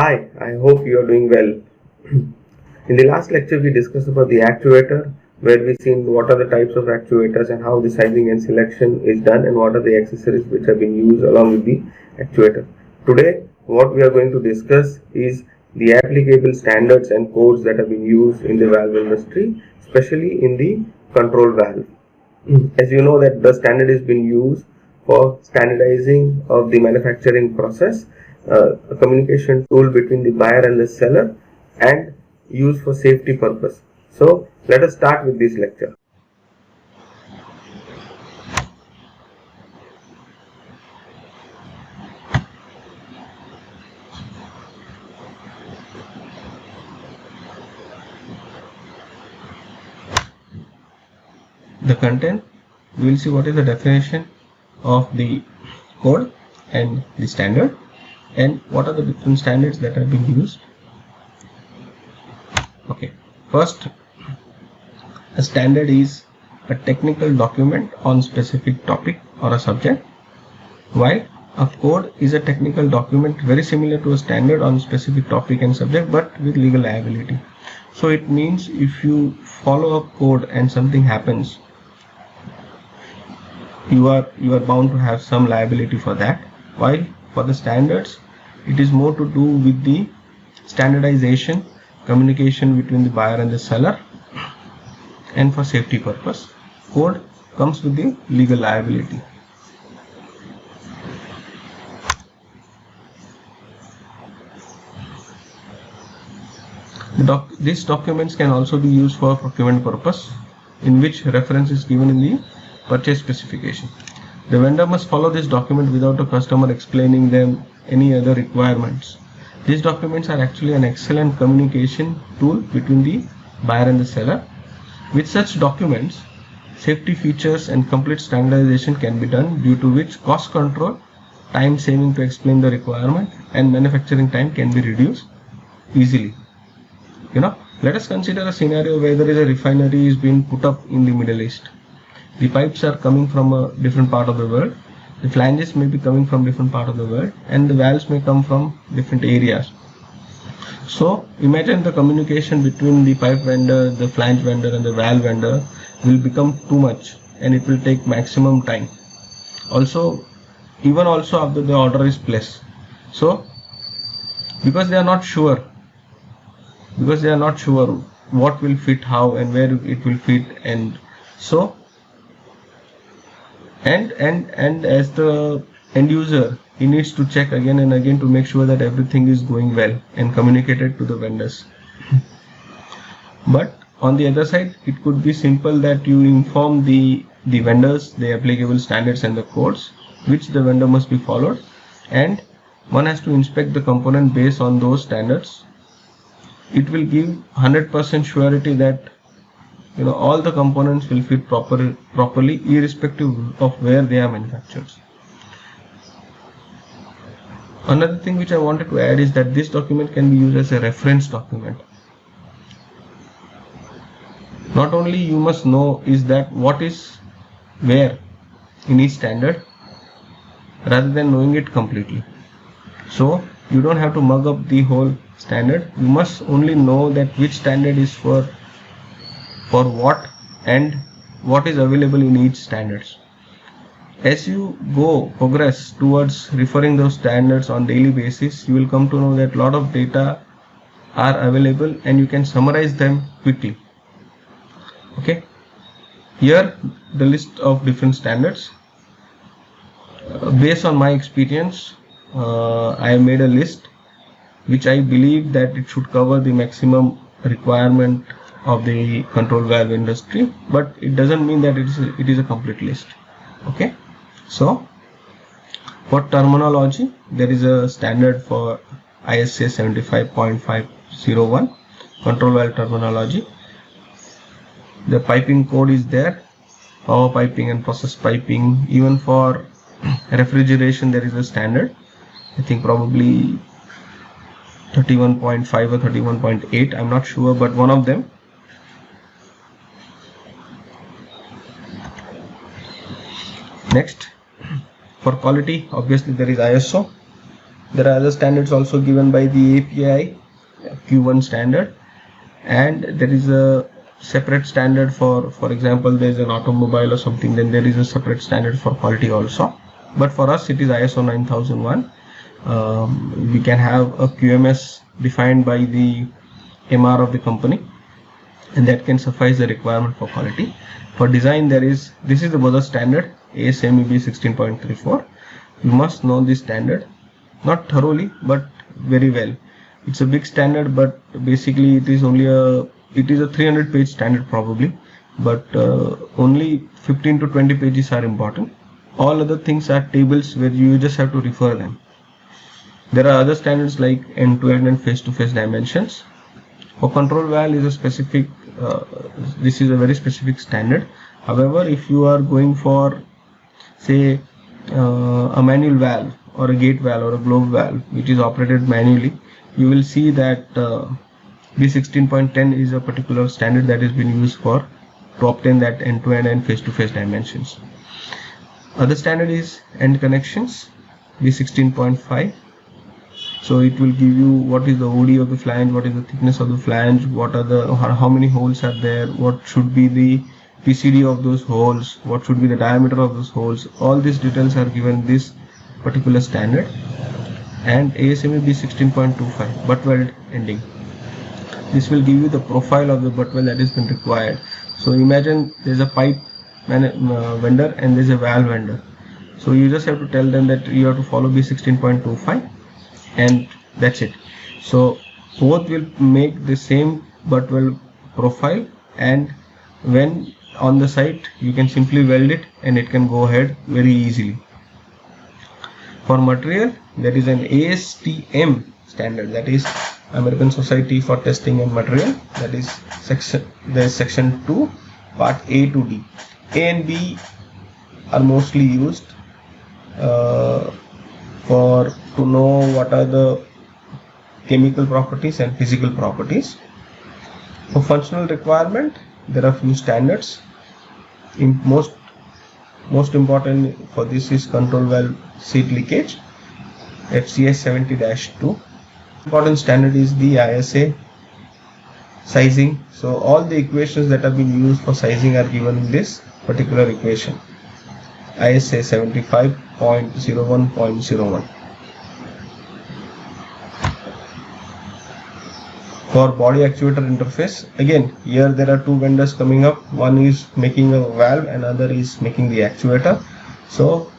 Hi, I hope you are doing well. In the last lecture, we discussed about the actuator, where we seen what are the types of actuators and how the sizing and selection is done, and what are the accessories which have been used along with the actuator. Today, what we are going to discuss is the applicable standards and codes that have been used in the valve industry, especially in the control valve. As you know that the standard has been used for standardizing of the manufacturing process, a communication tool between the buyer and the seller, and used for safety purpose. So let us start with this lecture. The content, we will see what is the definition of the code and the standard, and what are the different standards that have been used. Okay, first, a standard is a technical document on specific topic or a subject, while a code is a technical document very similar to a standard on specific topic and subject, but with legal liability. So it means if you follow a code and something happens, you are bound to have some liability for that, while for the standards it is more to do with the standardization, communication between the buyer and the seller, and for safety purpose. Code comes with the legal liability. These documents can also be used for procurement purpose, in which reference is given in the purchase specification. The vendor must follow this document without a customer explaining them any other requirements. These documents are actually an excellent communication tool between the buyer and the seller. With such documents, safety features and complete standardization can be done, due to which cost control, time saving to explain the requirement, and manufacturing time can be reduced easily. Let us consider a scenario where there is a refinery is being put up in the Middle East. The pipes are coming from a different part of the world, the flanges may be coming from different part of the world, and the valves may come from different areas. So imagine the communication between the pipe vendor, the flange vendor, and the valve vendor will become too much, and it will take maximum time. Even after the order is placed. So because they are not sure what will fit how and where it will fit, and so and as the end user, he needs to check again and again to make sure that everything is going well and communicated to the vendors. But on the other side, it could be simple that you inform the vendors the applicable standards and the codes which the vendor must be followed, and one has to inspect the component based on those standards. It will give 100% surety that all the components will fit properly irrespective of where they are manufactured. Another thing which I wanted to add is that this document can be used as a reference document. Not only you must know is that what is where in each standard, rather than knowing it completely. So you don't have to mug up the whole standard. You must only know that which standard is for what and what is available in each standards. As you progress towards referring those standards on daily basis, you will come to know that a lot of data are available and you can summarize them quickly. Okay, here the list of different standards. Based on my experience, I have made a list which I believe that it should cover the maximum requirement of the control valve industry, but it doesn't mean that it is a complete list. Okay, so for terminology, there is a standard for ISA 75.501 control valve terminology. The piping code is there, power piping and process piping. Even for refrigeration, there is a standard, I think probably 31.5 or 31.8, I'm not sure, but one of them. Next, for quality, obviously there is ISO There are other standards also given by the API Q1 standard, and there is a separate standard for example, there is an automobile or something, then there is a separate standard for quality also. But for us it is ISO 9001. We can have a QMS defined by the MR of the company, and that can suffice the requirement for quality. For design, this is the other standard, ASME 16.34. You must know this standard, not thoroughly but very well. It's a big standard, but basically it is only a 300-page standard probably, but only 15 to 20 pages are important. All other things are tables where you just have to refer them. There are other standards like end-to-end and face-to-face dimensions. For control valve is a specific, this is a very specific standard. However, if you are going for say a manual valve or a gate valve or a globe valve which is operated manually, you will see that B16.10 is a particular standard that has been used to obtain that end-to-end and face-to-face dimensions. Other standard is end connections, B16.5. So it will give you what is the OD of the flange, what is the thickness of the flange, how many holes are there, what should be the PCD of those holes, what should be the diameter of those holes. All these details are given in this particular standard. And ASME B16.25, butt weld ending. This will give you the profile of the butt weld that has been required. So imagine there's a pipe vendor and there's a valve vendor. So you just have to tell them that you have to follow B16.25, and that's it. So both will make the same butt weld profile, and when on the site you can simply weld it and it can go ahead very easily. For material, there is an ASTM standard, that is American Society for Testing and Material. That is section 2, part A to D. A and B are mostly used to know what are the chemical properties and physical properties. For functional requirement, there are few standards. Most important for this is control valve seat leakage, FCS 70-2. Important standard is the ISA sizing. So all the equations that have been used for sizing are given in this particular equation, ISA 75.01.01. For body actuator interface, again here there are two vendors coming up. One is making a valve, another is making the actuator. So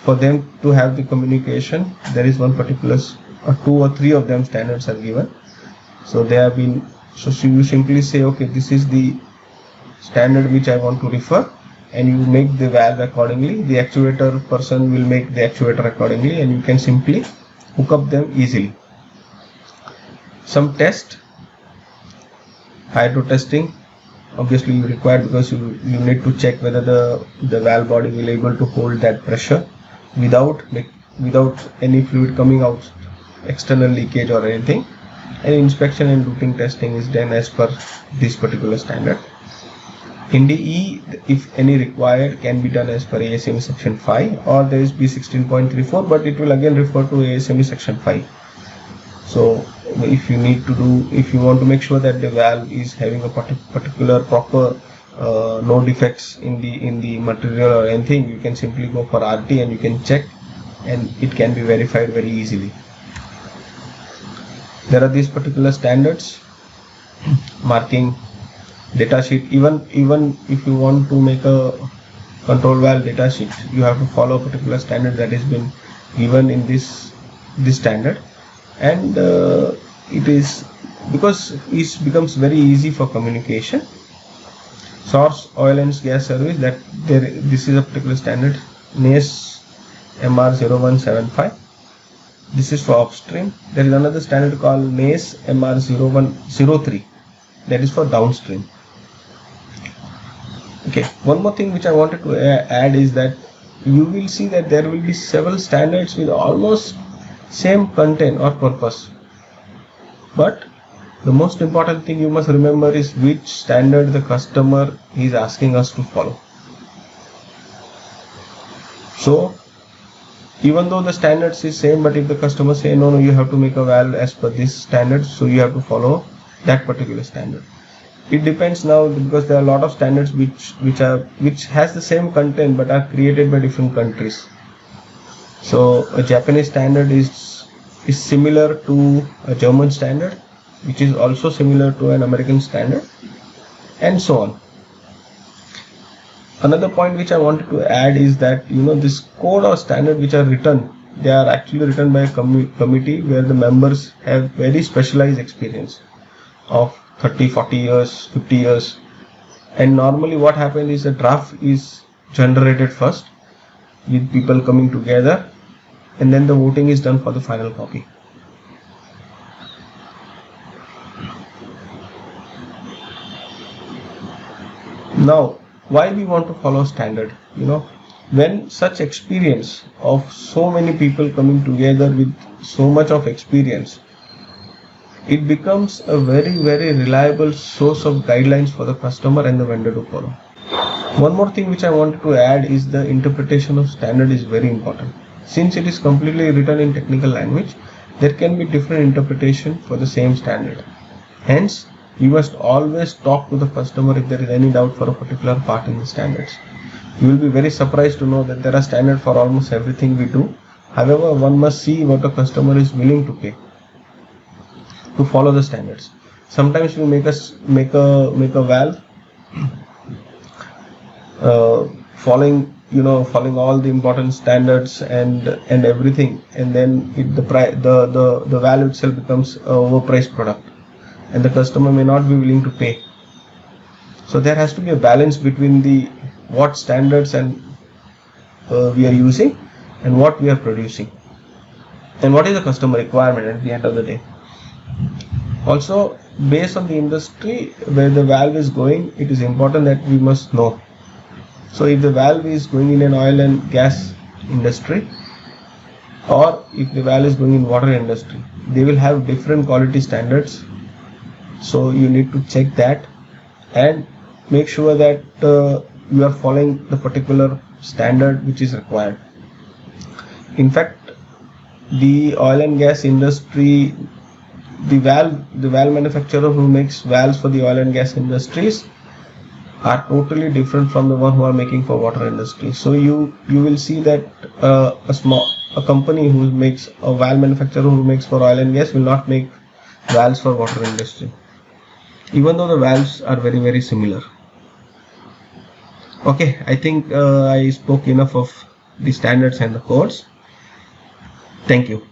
for them to have the communication, there is one particular, or 2 or 3 of them standards are given. So they have been, so you simply say, okay, this is the standard which I want to refer, and you make the valve accordingly. The actuator person will make the actuator accordingly, and you can simply hook up them easily. Some test, hydro testing, obviously you require, because you need to check whether the valve body will able to hold that pressure without any fluid coming out, external leakage or anything. And inspection and routing testing is done as per this particular standard. NDE, if any required, can be done as per ASME section 5, or there is B16.34, but it will again refer to ASME section 5. So if you want to make sure that the valve is having a particular proper no defects in the material or anything, you can simply go for RT and you can check, and it can be verified very easily. There are these particular standards, marking, data sheet. Even if you want to make a control valve data sheet, you have to follow a particular standard that has been given in this standard. And it is, because it becomes very easy for communication. Source oil and gas service, this is a particular standard, NACE MR0175. This is for upstream. There is another standard called NACE MR0103, that is for downstream. Okay, one more thing which I wanted to add is that you will see that there will be several standards with almost same content or purpose, but the most important thing you must remember is which standard the customer is asking us to follow. So even though the standards is same, but if the customer say no, you have to make a valve as per this standard, so you have to follow that particular standard. It depends now, because there are a lot of standards which has the same content but are created by different countries. So a Japanese standard is similar to a German standard, which is also similar to an American standard, and so on. Another point which I wanted to add is that this code or standard which are written, they are actually written by a committee where the members have very specialized experience of 30, 40 years, 50 years, and normally what happens is a draft is generated first with people coming together, and then the voting is done for the final copy. Now, why we want to follow standard? When such experience of so many people coming together with so much of experience, it becomes a very, very reliable source of guidelines for the customer and the vendor to follow. One more thing which I wanted to add is the interpretation of standard is very important. Since it is completely written in technical language, there can be different interpretation for the same standard. Hence, you must always talk to the customer if there is any doubt for a particular part in the standards. You will be very surprised to know that there are standards for almost everything we do. However, one must see what the customer is willing to pay to follow the standards. Sometimes we make a valve following all the important standards and everything, and then the valve itself becomes an overpriced product, and the customer may not be willing to pay. So there has to be a balance between what standards and we are using and what we are producing, and what is the customer requirement at the end of the day. Also, based on the industry where the valve is going, it is important that we must know. So if the valve is going in an oil and gas industry, or if the valve is going in water industry, they will have different quality standards. So you need to check that and make sure that you are following the particular standard which is required. In fact, the oil and gas industry, the valve manufacturer who makes valves for the oil and gas industries are totally different from the one who are making for water industry. So you will see that a company who makes a valve manufacturer who makes for oil and gas will not make valves for water industry, even though the valves are very, very similar. Okay, I think I spoke enough of the standards and the codes. Thank you.